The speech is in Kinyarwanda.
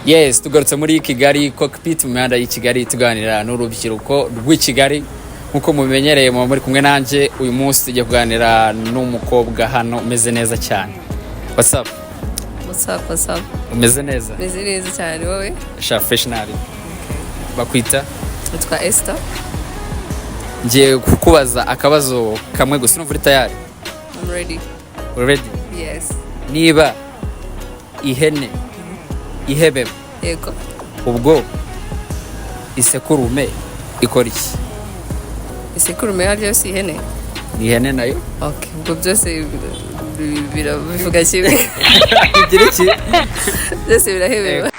Yes, tugarutse muri Kigali cockpit mu mihanda y'Ikigali tuganira n'urubyiruko rw'Ikigali nkuko mumenyereye mu muri kumwe nanje uyu munsi tugiye kuganira n'umukobwa hano umeze neza cyane. What's up? What's up? Umeze neza? Umeze neza cyane wowe? Professional. Bakwita? Utwa Esther. Ngiye kukubaza akabazo kamwe gusa n'uvuri tayari. I'm ready. Ready? Yes. Niba ihene ihebebo Yego. ubwo isekurume ikora iki? Isekurume haryo si ihene? Ni ihene nayo? Okay, ubwo byose bivuga kimwe. Bigira iki? Byose birahebeba.